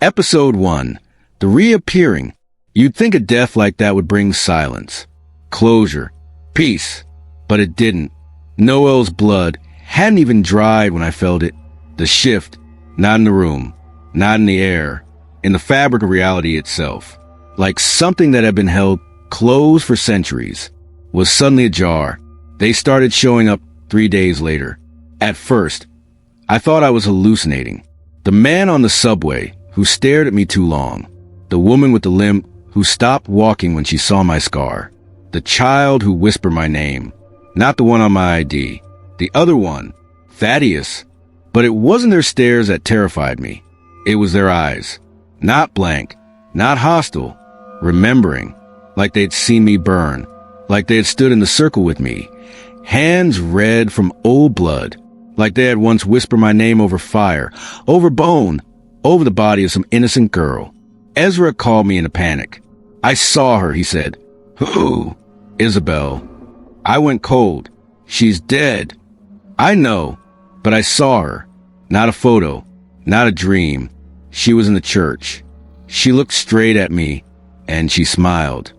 Episode 1. The Reappearing. You'd think a death like that would bring silence, closure, peace, but it didn't. Noel's blood hadn't even dried when I felt it. The shift, not in the room, not in the air, in the fabric of reality itself, like something that had been held closed for centuries, was suddenly ajar. They started showing up 3 days later. At first, I thought I was hallucinating. The man on the subway who stared at me too long. The woman with the limp who stopped walking when she saw my scar. The child who whispered my name. Not the one on my ID. The other one, Thaddeus. But it wasn't their stares that terrified me. It was their eyes. Not blank, not hostile. Remembering, like they'd seen me burn. Like they had stood in the circle with me. Hands red from old blood. Like they had once whispered my name over fire, over bone, over the body of some innocent girl. Ezra called me in a panic. I saw her, he said. Who? Isabel. I went cold. She's dead. I know, but I saw her. Not a photo, not a dream. She was in the church. She looked straight at me, and she smiled.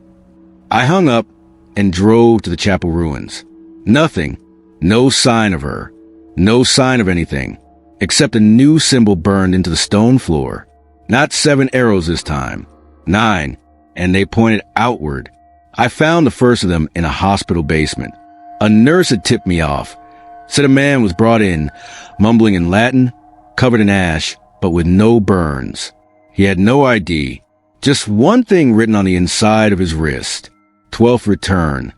I hung up and drove to the chapel ruins. Nothing. No sign of her. No sign of anything, except a new symbol burned into the stone floor. Not 7 arrows this time. 9, and they pointed outward. I found the first of them in a hospital basement. A nurse had tipped me off. Said a man was brought in, mumbling in Latin, covered in ash, but with no burns. He had no ID. Just one thing written on the inside of his wrist. 12th return.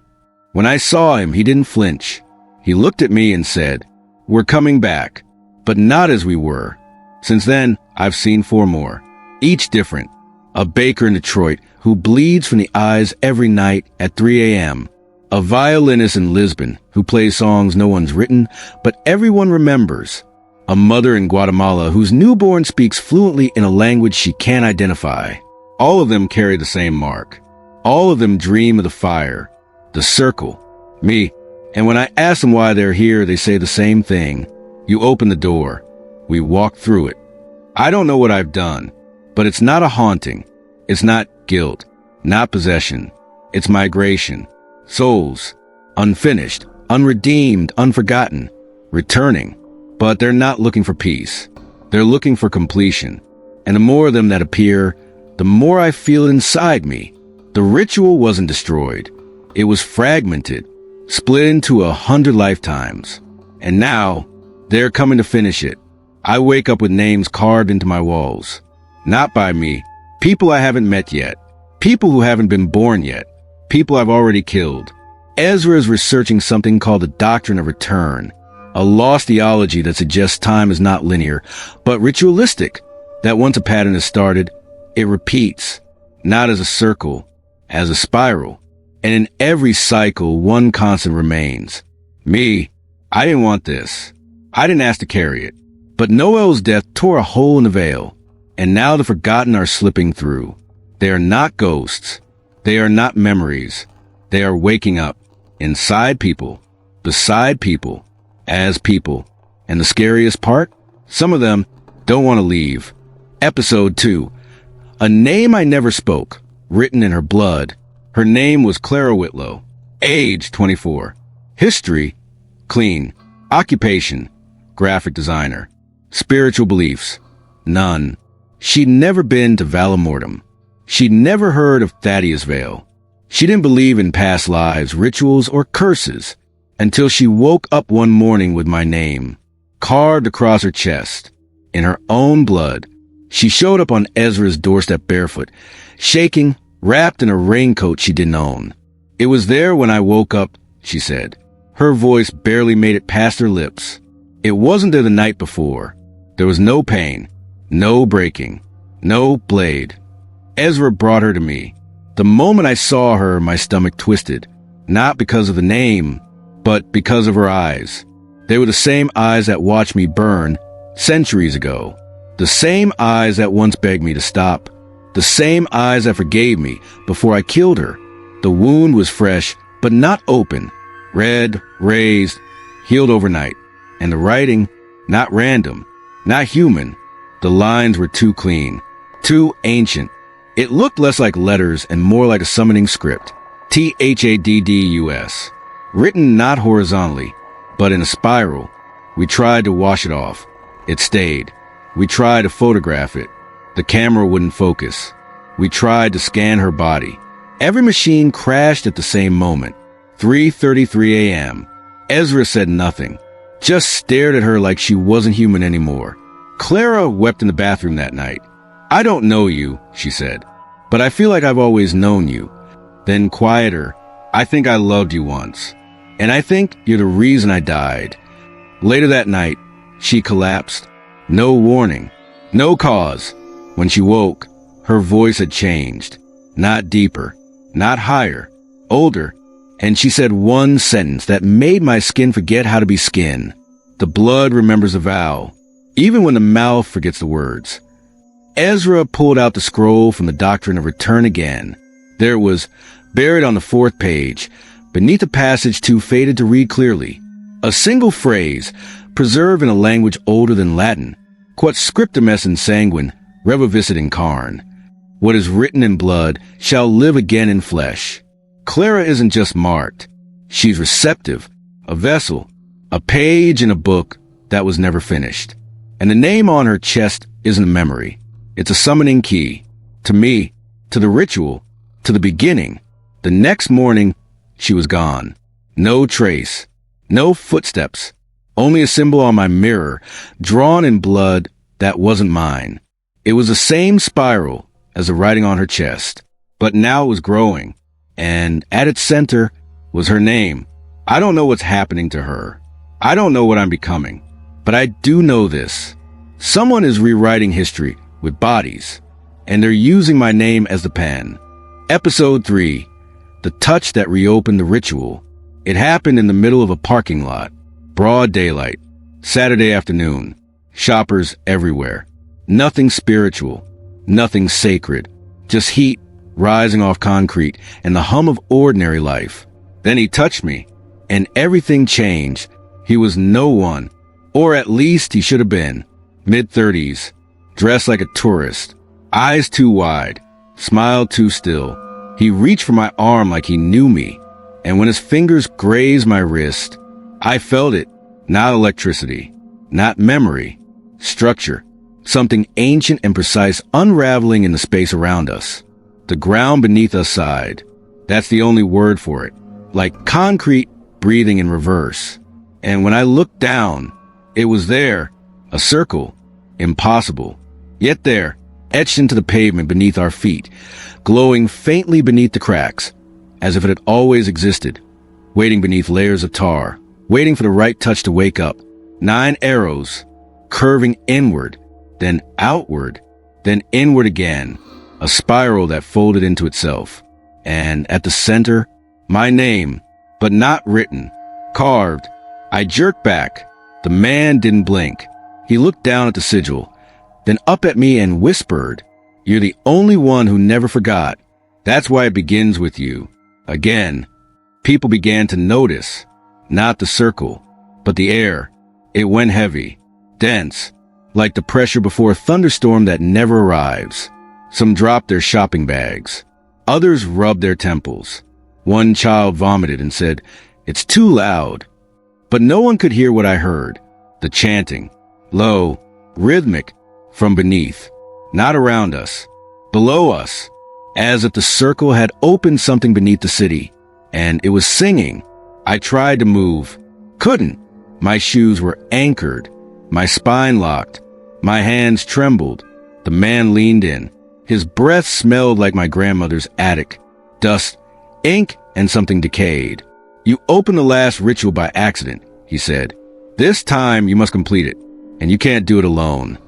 When I saw him, he didn't flinch. He looked at me and said, "We're coming back, but not as we were." Since then, I've seen 4 more, each different. A baker in Detroit who bleeds from the eyes every night at 3 a.m. A violinist in Lisbon who plays songs no one's written, but everyone remembers. A mother in Guatemala whose newborn speaks fluently in a language she can't identify. All of them carry the same mark. All of them dream of the fire, the circle, me. And when I ask them why they're here, they say the same thing. You open the door. We walk through it. I don't know what I've done, but it's not a haunting. It's not guilt, not possession. It's migration. Souls. Unfinished, unredeemed, unforgotten. Returning. But they're not looking for peace. They're looking for completion. And the more of them that appear, the more I feel it inside me. The ritual wasn't destroyed. It was fragmented. Split into 100 lifetimes. And now, they're coming to finish it. I wake up with names carved into my walls. Not by me. People I haven't met yet. People who haven't been born yet. People I've already killed. Ezra is researching something called the Doctrine of Return. A lost theology that suggests time is not linear, but ritualistic. That once a pattern is started, it repeats. Not as a circle, as a spiral. And in every cycle, one constant remains. Me. I didn't want this. I didn't ask to carry it. But Noel's death tore a hole in the veil. And now the forgotten are slipping through. They are not ghosts. They are not memories. They are waking up. Inside people. Beside people. As people. And the scariest part? Some of them don't want to leave. Episode 2. A name I never spoke. Written in her blood. Her name was Clara Whitlow. Age, 24. History, clean. Occupation, graphic designer. Spiritual beliefs, none. She'd never been to Valimortem. She'd never heard of Thaddeus Vale. She didn't believe in past lives, rituals, or curses until she woke up one morning with my name, carved across her chest, in her own blood. She showed up on Ezra's doorstep barefoot, shaking, wrapped in a raincoat she didn't own. It was there when I woke up, she said. Her voice barely made it past her lips. It wasn't there the night before. There was no pain, no breaking, no blade. Ezra brought her to me. The moment I saw her, my stomach twisted, not because of the name, but because of her eyes. They were the same eyes that watched me burn centuries ago. The same eyes that once begged me to stop. The same eyes that forgave me before I killed her. The wound was fresh, but not open. Red, raised, healed overnight. And the writing, not random, not human. The lines were too clean, Too ancient. It looked less like letters and more like a summoning script. THADDUS. Written not horizontally, but in a spiral. We tried to wash it off. It stayed. We tried to photograph it. The camera wouldn't focus. We tried to scan her body. Every machine crashed at the same moment. 3:33 a.m. Ezra said nothing. Just stared at her like she wasn't human anymore. Clara wept in the bathroom that night. I don't know you, she said, but I feel like I've always known you. Then quieter, I think I loved you once. And I think you're the reason I died. Later that night, she collapsed. No warning. No cause. When she woke, her voice had changed. Not deeper. Not higher. Older. And she said one sentence that made my skin forget how to be skin. The blood remembers a vow, even when the mouth forgets the words. Ezra pulled out the scroll from the Doctrine of Return again. There it was, buried on the 4th page, beneath a passage too faded to read clearly. A single phrase, preserved in a language older than Latin. Quod scriptum esse in sanguine, reviviscit in carne. What is written in blood shall live again in flesh. Clara isn't just marked. She's receptive, a vessel, a page in a book that was never finished. And the name on her chest isn't a memory. It's a summoning key. To me, to the ritual, to the beginning. The next morning, she was gone. No trace. No footsteps. Only a symbol on my mirror, drawn in blood that wasn't mine. It was the same spiral as the writing on her chest, but now it was growing. And at its center was her name. I don't know what's happening to her. I don't know what I'm becoming. But I do know this. Someone is rewriting history with bodies, and they're using my name as the pen. Episode 3. The touch that reopened the ritual. It happened in the middle of a parking lot. Broad daylight. Saturday afternoon. Shoppers everywhere. Nothing spiritual. Nothing sacred. Just heat rising off concrete and the hum of ordinary life. Then he touched me, and everything changed. He was no one, or at least he should have been. Mid-30s, dressed like a tourist, eyes too wide, smile too still. He reached for my arm like he knew me, and when his fingers grazed my wrist, I felt it. Not electricity, not memory, structure, something ancient and precise unraveling in the space around us. The ground beneath us sighed. That's the only word for it. Like concrete breathing in reverse. And when I looked down, it was there. A circle. Impossible. Yet there, etched into the pavement beneath our feet, glowing faintly beneath the cracks, as if it had always existed, waiting beneath layers of tar, waiting for the right touch to wake up. 9 arrows, curving inward, then outward, then inward again. A spiral that folded into itself. And at the center, my name, but not written, carved. I jerked back. The man didn't blink. He looked down at the sigil, then up at me and whispered, "You're the only one who never forgot. That's why it begins with you." Again, people began to notice, not the circle, but the air. It went heavy, dense, like the pressure before a thunderstorm that never arrives. Some dropped their shopping bags. Others rubbed their temples. One child vomited and said, "It's too loud." But no one could hear what I heard. The chanting, low, rhythmic, from beneath, not around us, below us, as if the circle had opened something beneath the city, and it was singing. I tried to move. Couldn't. My shoes were anchored. My spine locked. My hands trembled. The man leaned in. His breath smelled like my grandmother's attic. Dust, ink, and something decayed. "You opened the last ritual by accident," he said. "This time you must complete it, and you can't do it alone."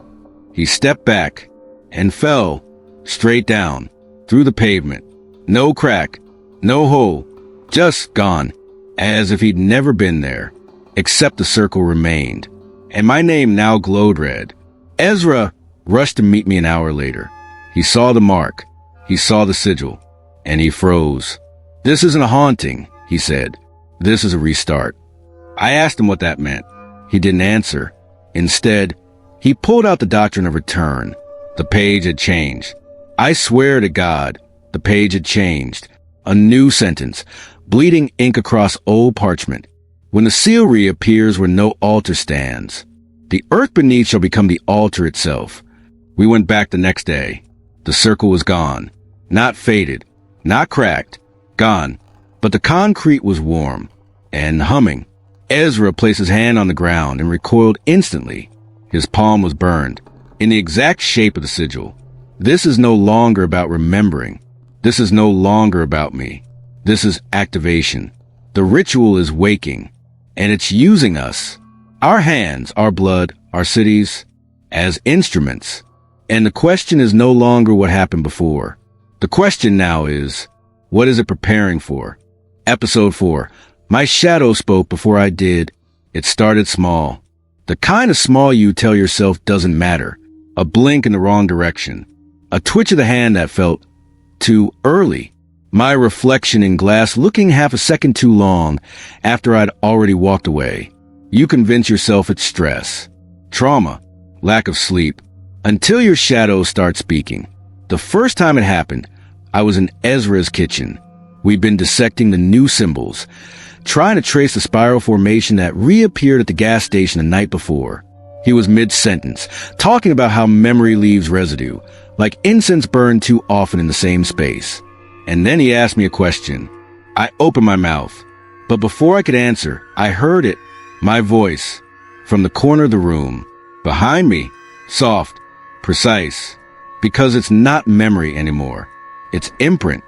He stepped back and fell straight down through the pavement. No crack, no hole, just gone, as if he'd never been there, except the circle remained. And my name now glowed red. Ezra rushed to meet me an hour later. He saw the mark, he saw the sigil, and he froze. "This isn't a haunting," he said. "This is a restart." I asked him what that meant. He didn't answer. Instead, he pulled out the Doctrine of Return. The page had changed. I swear to God, the page had changed. A new sentence, bleeding ink across old parchment. When the seal reappears where no altar stands, the earth beneath shall become the altar itself. We went back the next day. The circle was gone. Not faded, not cracked, gone. But the concrete was warm and humming. Ezra placed his hand on the ground and recoiled instantly. His palm was burned, in the exact shape of the sigil. This is no longer about remembering. This is no longer about me. This is activation. The ritual is waking, and it's using us, our hands, our blood, our cities, as instruments. And the question is no longer what happened before. The question now is, what is it preparing for? Episode 4. My shadow spoke before I did. It started small. The kind of small you tell yourself doesn't matter. A blink in the wrong direction. A twitch of the hand that felt too early. My reflection in glass looking half a second too long after I'd already walked away. You convince yourself it's stress, trauma, lack of sleep, until your shadow starts speaking. The first time it happened, I was in Ezra's kitchen. We'd been dissecting the new symbols, trying to trace the spiral formation that reappeared at the gas station the night before. He was mid-sentence, talking about how memory leaves residue, like incense burned too often in the same space. And then he asked me a question. I opened my mouth, but before I could answer, I heard it, my voice, from the corner of the room, behind me, soft, precise, because it's not memory anymore. It's imprint.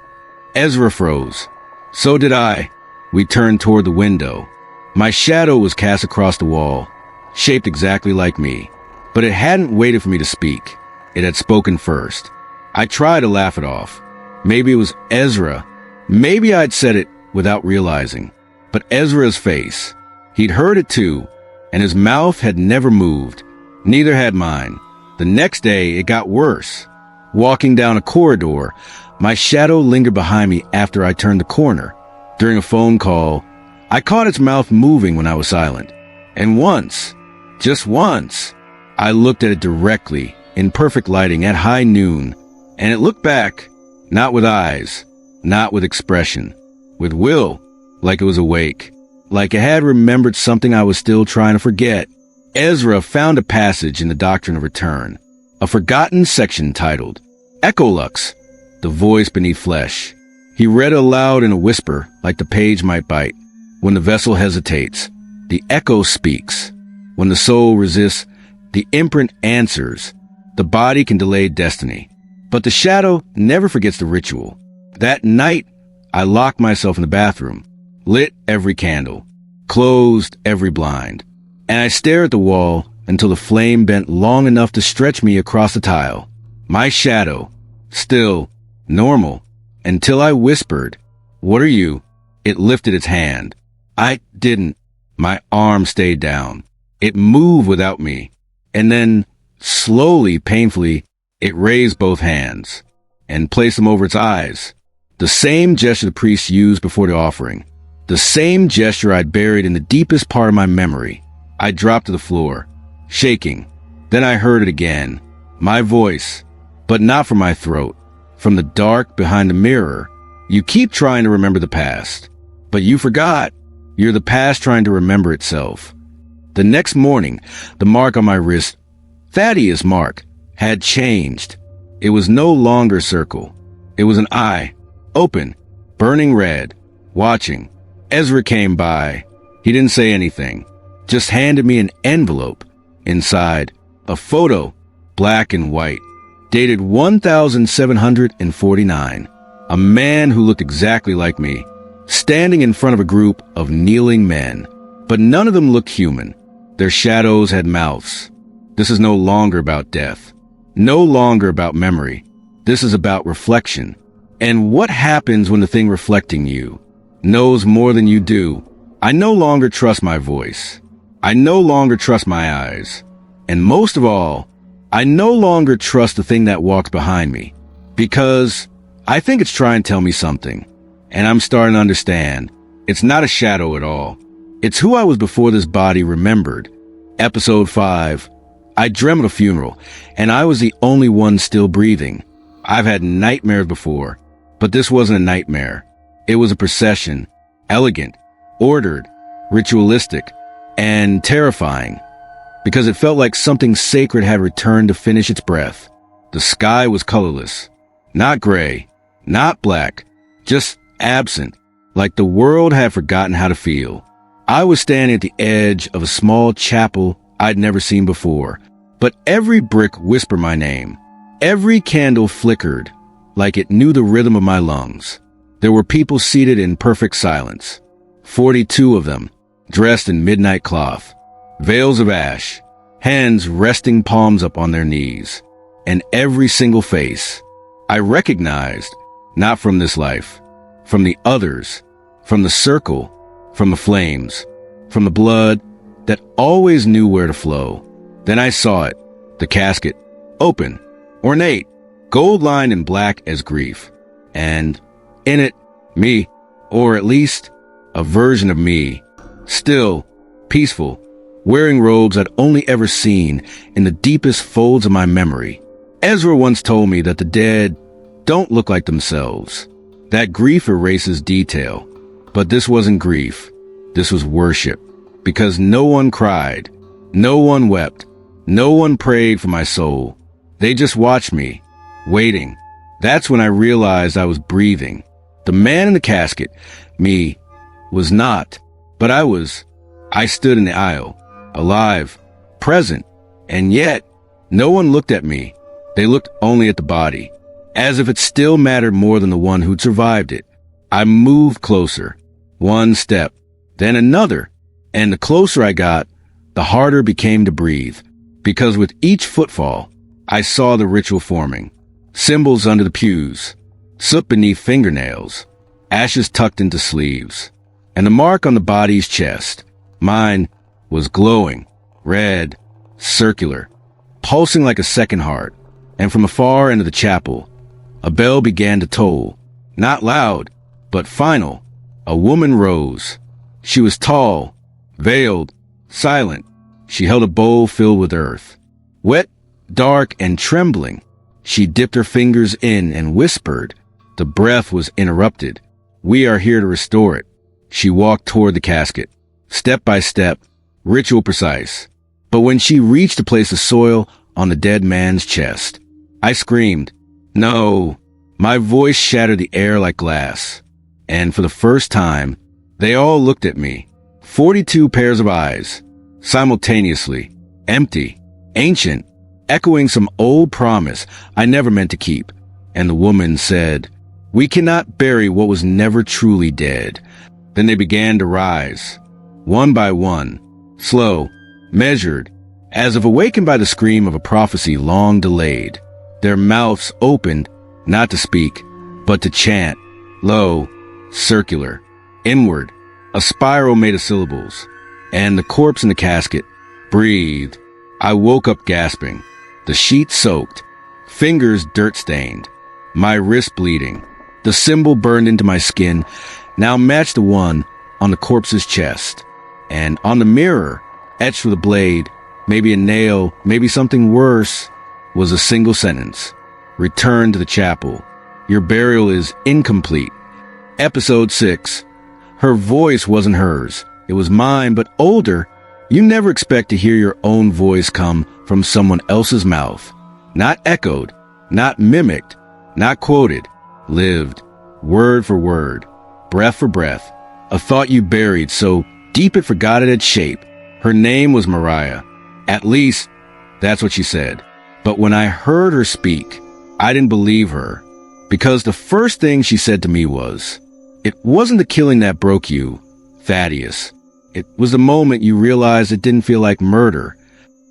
Ezra froze. So did I. We turned toward the window. My shadow was cast across the wall, shaped exactly like me, but it hadn't waited for me to speak. It had spoken first. I tried to laugh it off. Maybe it was Ezra. Maybe I'd said it without realizing. But Ezra's face, he'd heard it too, and his mouth had never moved. Neither had mine. The next day, it got worse. Walking down a corridor, my shadow lingered behind me after I turned the corner. During a phone call, I caught its mouth moving when I was silent. And once, just once, I looked at it directly, in perfect lighting, at high noon, and it looked back, not with eyes, not with expression, with will, like it was awake, like it had remembered something I was still trying to forget. Ezra found a passage in the Doctrine of Return, a forgotten section titled, Echolux, the voice beneath flesh. He read aloud in a whisper, like the page might bite. When the vessel hesitates, the echo speaks. When the soul resists, the imprint answers. The body can delay destiny, but the shadow never forgets the ritual. That night, I locked myself in the bathroom, lit every candle, closed every blind, and I stared at the wall until the flame bent long enough to stretch me across the tile. My shadow, still, normal, until I whispered, "What are you?" It lifted its hand. I didn't. My arm stayed down. It moved without me. And then, slowly, painfully, it raised both hands and placed them over its eyes. The same gesture the priest used before the offering. The same gesture I'd buried in the deepest part of my memory. I dropped to the floor, shaking. Then I heard it again. My voice, but not from my throat. From the dark behind the mirror. You keep trying to remember the past, but you forgot. You're the past trying to remember itself. The next morning, the mark on my wrist, Thaddeus mark, had changed. It was no longer a circle. It was an eye, open, burning red, watching. Ezra came by. He didn't say anything, just handed me an envelope. Inside, a photo, black and white, dated 1749. A man who looked exactly like me, standing in front of a group of kneeling men. But none of them looked human. Their shadows had mouths. This is no longer about death. No longer about memory. This is about reflection. And what happens when the thing reflecting you knows more than you do? I no longer trust my voice. I no longer trust my eyes. And most of all, I no longer trust the thing that walks behind me. Because I think it's trying to tell me something. And I'm starting to understand. It's not a shadow at all. It's who I was before this body remembered. Episode 5. I dreamt a funeral, and I was the only one still breathing. I've had nightmares before, but this wasn't a nightmare. It was a procession, elegant, ordered, ritualistic, and terrifying, because it felt like something sacred had returned to finish its breath. The sky was colorless, not gray, not black, just absent, like the world had forgotten how to feel. I was standing at the edge of a small chapel I'd never seen before, but every brick whispered my name. Every candle flickered, like it knew the rhythm of my lungs. There were people seated in perfect silence, 42 of them, dressed in midnight cloth, veils of ash, hands resting palms up on their knees, and every single face I recognized, not from this life, from the others, from the circle, from the flames, from the blood that always knew where to flow. Then I saw it, the casket, open, ornate, gold-lined and black as grief, and in it, me, or at least a version of me, still, peaceful, wearing robes I'd only ever seen in the deepest folds of my memory. Ezra once told me that the dead don't look like themselves, that grief erases detail. But this wasn't grief. This was worship, because no one cried, no one wept, no one prayed for my soul. They just watched me, waiting. That's when I realized I was breathing. The man in the casket, me, was not, but I was. I stood in the aisle, alive, present, and yet no one looked at me. They looked only at the body, as if it still mattered more than the one who'd survived it. I moved closer, one step, then another, and the closer I got, the harder it became to breathe, because with each footfall, I saw the ritual forming. Symbols under the pews, soot beneath fingernails, ashes tucked into sleeves, and the mark on the body's chest. Mine was glowing, red, circular, pulsing like a second heart. And from the far end of the chapel, a bell began to toll, not loud, but final. A woman rose. She was tall, veiled, silent. She held a bowl filled with earth. Wet, dark, and trembling, she dipped her fingers in and whispered. The breath was interrupted. "We are here to restore it." She walked toward the casket, step by step, ritual precise. But when she reached to place the soil on the dead man's chest, I screamed, "No!" My voice shattered the air like glass. And for the first time, they all looked at me. 42 pairs of eyes, simultaneously, empty, ancient, echoing some old promise I never meant to keep. And the woman said, "We cannot bury what was never truly dead." Then they began to rise, one by one, slow, measured, as if awakened by the scream of a prophecy long delayed. Their mouths opened, not to speak, but to chant, low, circular, inward, a spiral made of syllables. And the corpse in the casket breathed. I woke up gasping, the sheet soaked, fingers dirt-stained, my wrist bleeding. The symbol burned into my skin, now matched the one on the corpse's chest. And on the mirror, etched with a blade, maybe a nail, maybe something worse, was a single sentence. "Return to the chapel. Your burial is incomplete." Episode 6. Her voice wasn't hers. It was mine, but older. You never expect to hear your own voice come from someone else's mouth. Not echoed, not mimicked, not quoted. Lived, word for word, breath for breath. A thought you buried so deep it forgot it had shape. Her name was Mariah. At least, that's what she said. But when I heard her speak, I didn't believe her. Because the first thing she said to me was, "It wasn't the killing that broke you, Thaddeus. It was the moment you realized it didn't feel like murder."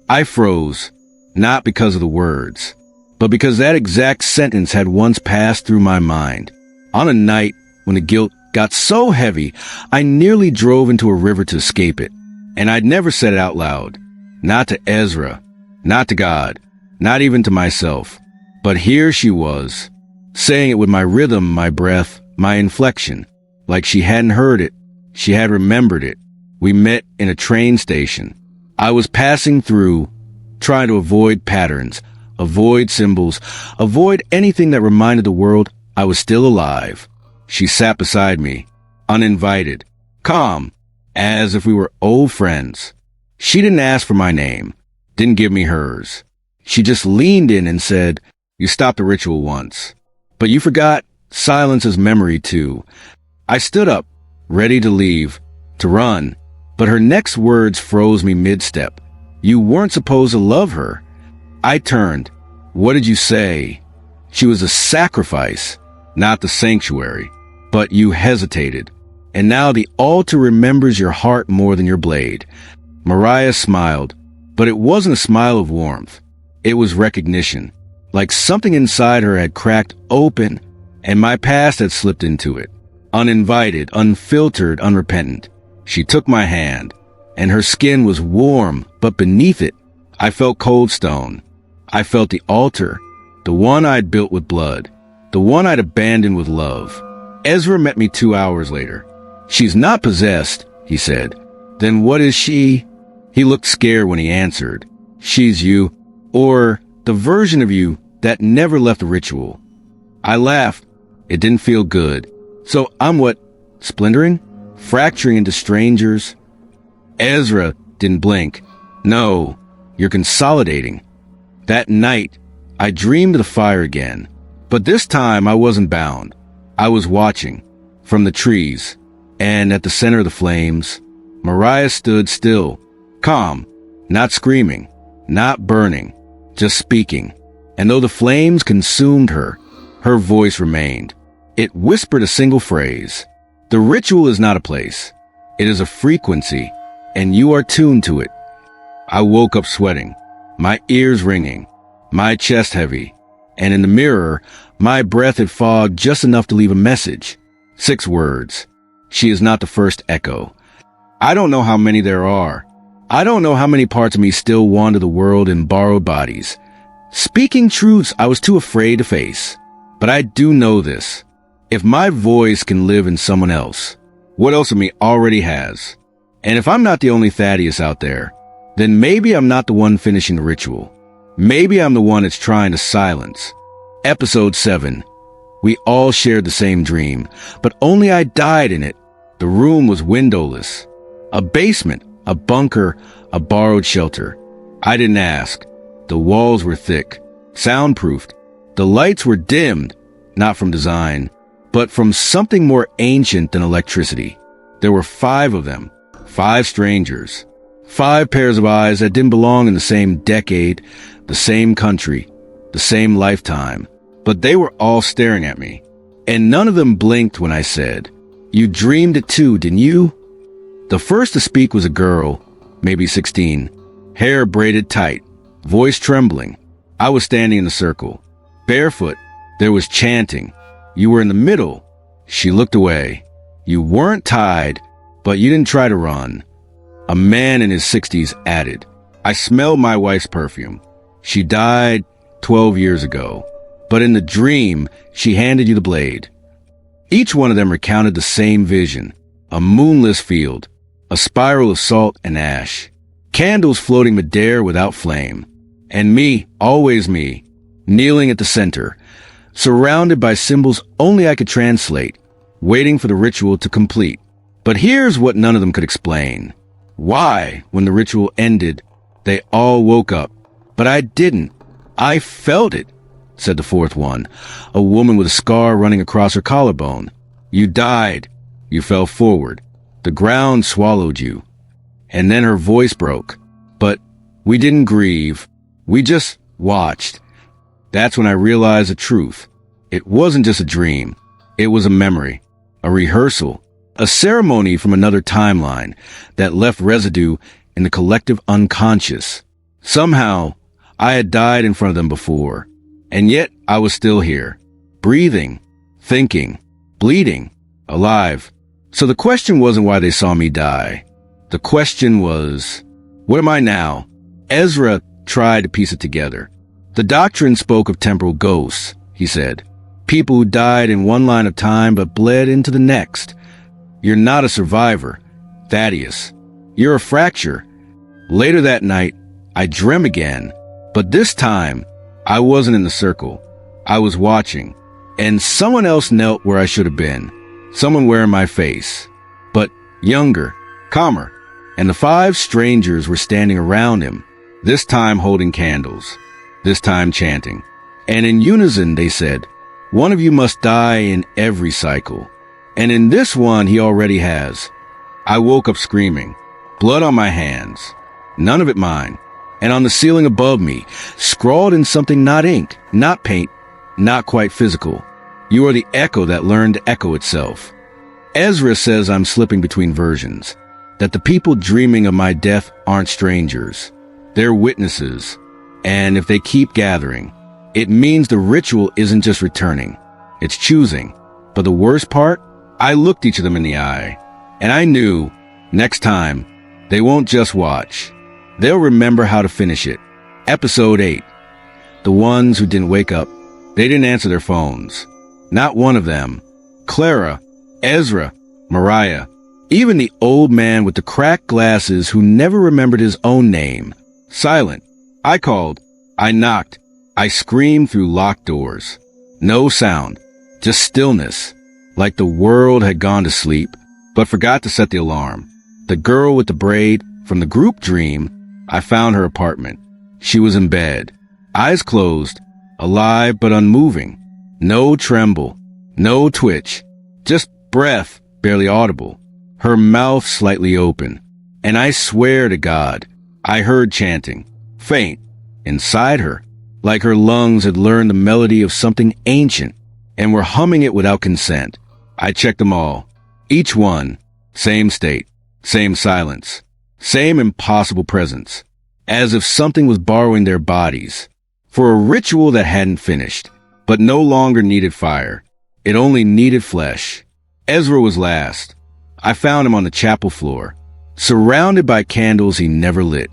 I froze, not because of the words, but because that exact sentence had once passed through my mind. On a night when the guilt got so heavy, I nearly drove into a river to escape it. And I'd never said it out loud. Not to Ezra, not to God, not even to myself. But here she was, saying it with my rhythm, my breath, my inflection, like she hadn't heard it. She had remembered it. We met in a train station. I was passing through, trying to avoid patterns, avoid symbols, avoid anything that reminded the world I was still alive. She sat beside me, uninvited, calm, as if we were old friends. She didn't ask for my name, didn't give me hers. She just leaned in and said, "You stopped the ritual once, but you forgot silence is memory too." I stood up, ready to leave, to run, but her next words froze me mid-step. "You weren't supposed to love her." I turned. "What did you say?" "She was a sacrifice, not the sanctuary." "But you hesitated. And now the altar remembers your heart more than your blade." Mariah smiled, but it wasn't a smile of warmth. It was recognition, like something inside her had cracked open and my past had slipped into it. Uninvited, unfiltered, unrepentant. She took my hand, and her skin was warm, but beneath it, I felt cold stone. I felt the altar, the one I'd built with blood, the one I'd abandoned with love. Ezra met me 2 hours later. "She's not possessed," he said. "Then what is she?" He looked scared when he answered. "She's you, or the version of you that never left the ritual." I laughed. It didn't feel good. "So I'm what? Splintering? Fracturing into strangers?" Ezra didn't blink. "No, you're consolidating." That night, I dreamed of the fire again. But this time I wasn't bound. I was watching, from the trees, and at the center of the flames, Mariah stood still, calm, not screaming, not burning, just speaking. And though the flames consumed her, her voice remained. It whispered a single phrase. "The ritual is not a place. It is a frequency, and you are tuned to it." I woke up sweating, my ears ringing, my chest heavy, and in the mirror, my breath had fogged just enough to leave a message. 6 words. "She is not the first echo." I don't know how many there are. I don't know how many parts of me still wander the world in borrowed bodies, speaking truths I was too afraid to face. But I do know this. If my voice can live in someone else, what else of me already has? And if I'm not the only Thaddeus out there, then maybe I'm not the one finishing the ritual. Maybe I'm the one it's trying to silence. Episode 7. We all shared the same dream, but only I died in it. The room was windowless. A basement, a bunker, a borrowed shelter. I didn't ask. The walls were thick, soundproofed. The lights were dimmed, not from design, but from something more ancient than electricity. There were 5 of them, 5 strangers, 5 pairs of eyes that didn't belong in the same decade, the same country, the same lifetime. But they were all staring at me, and none of them blinked when I said, "You dreamed it too, didn't you?" The first to speak was a girl, maybe 16, hair braided tight, voice trembling. I was standing in the circle, barefoot. There was chanting. You were in the middle. She looked away. You weren't tied, but you didn't try to run. A man in his 60s added, "I smelled my wife's perfume. She died 12 years ago. But in the dream, she handed you the blade." Each one of them recounted the same vision. A moonless field, a spiral of salt and ash, candles floating midair without flame. And me, always me, kneeling at the center, surrounded by symbols only I could translate, waiting for the ritual to complete. But here's what none of them could explain. Why, when the ritual ended, they all woke up. But I didn't. "I felt it," said the 4th one, a woman with a scar running across her collarbone. "You died. You fell forward. The ground swallowed you." And then her voice broke. But we didn't grieve. We just watched. That's when I realized the truth. It wasn't just a dream. It was a memory, a rehearsal, a ceremony from another timeline that left residue in the collective unconscious. Somehow, I had died in front of them before, and yet I was still here, breathing, thinking, bleeding, alive. So the question wasn't why they saw me die. The question was, what am I now? Ezra tried to piece it together. The doctrine spoke of temporal ghosts, he said. People who died in one line of time but bled into the next. You're not a survivor, Thaddeus. You're a fracture. Later that night, I dream again, but this time, I wasn't in the circle. I was watching, and someone else knelt where I should have been. Someone wearing my face, but younger, calmer, and the 5 strangers were standing around him, this time holding candles, this time chanting. And in unison they said, "One of you must die in every cycle. And in this one he already has." I woke up screaming, blood on my hands, none of it mine. And on the ceiling above me, scrawled in something not ink, not paint, not quite physical, "You are the echo that learned to echo itself." Ezra says I'm slipping between versions, that the people dreaming of my death aren't strangers. They're witnesses, and if they keep gathering, it means the ritual isn't just returning, it's choosing. But the worst part, I looked each of them in the eye, and I knew, next time, they won't just watch. They'll remember how to finish it. Episode 8. The ones who didn't wake up, they didn't answer their phones. Not one of them. Clara, Ezra, Mariah, even the old man with the cracked glasses who never remembered his own name. Silent. I called. I knocked. I screamed through locked doors. No sound. Just stillness. Like the world had gone to sleep, but forgot to set the alarm. The girl with the braid, from the group dream, I found her apartment. She was in bed. Eyes closed. Alive but unmoving. No tremble. No twitch. Just breath, barely audible. Her mouth slightly open. And I swear to God, I heard chanting. Faint. Inside her. Like her lungs had learned the melody of something ancient and were humming it without consent. I checked them all. Each one. Same state. Same silence. Same impossible presence. As if something was borrowing their bodies. For a ritual that hadn't finished, but no longer needed fire. It only needed flesh. Ezra was last. I found him on the chapel floor, surrounded by candles he never lit.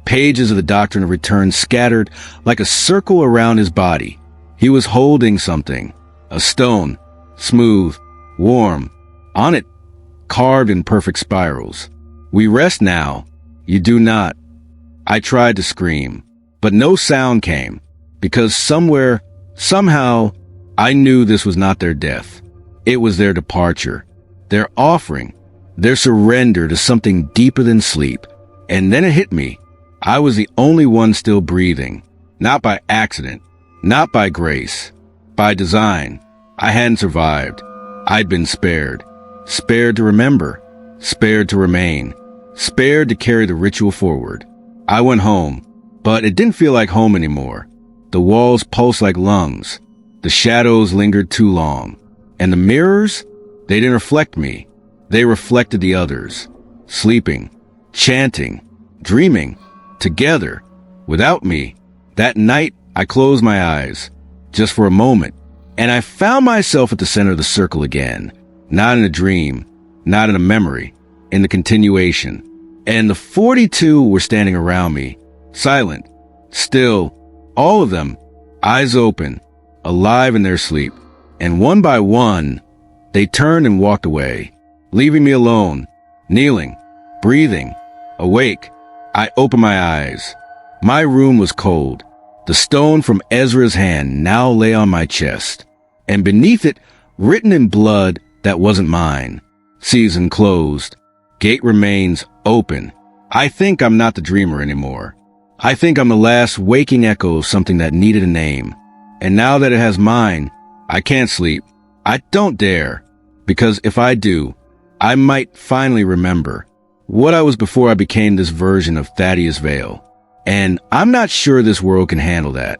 Pages of the Doctrine of Return scattered like a circle around his body. He was holding something. A stone. Smooth. Warm. On it, carved in perfect spirals. We rest now. You do not. I tried to scream, but no sound came, because somewhere, somehow, I knew this was not their death. It was their departure, their offering, their surrender to something deeper than sleep. And then it hit me. I was the only one still breathing, not by accident, not by grace, by design. I hadn't survived. I'd been spared. Spared to remember. Spared to remain. Spared to carry the ritual forward. I went home, but it didn't feel like home anymore. The walls pulsed like lungs. The shadows lingered too long. And the mirrors? They didn't reflect me. They reflected the others. Sleeping. Chanting. Dreaming. Together. Without me. That night, I closed my eyes. Just for a moment. And I found myself at the center of the circle again. Not in a dream. Not in a memory. In the continuation. And the 42 were standing around me. Silent. Still. All of them. Eyes open. Alive in their sleep. And one by one, they turned and walked away. Leaving me alone. Kneeling. Breathing. Awake. I opened my eyes. My room was cold. The stone from Ezra's hand now lay on my chest. And beneath it, written in blood that wasn't mine. Season closed. Gate remains open. I think I'm not the dreamer anymore. I think I'm the last waking echo of something that needed a name. And now that it has mine, I can't sleep. I don't dare. Because if I do, I might finally remember what I was before I became this version of Thaddeus Vale. And I'm not sure this world can handle that.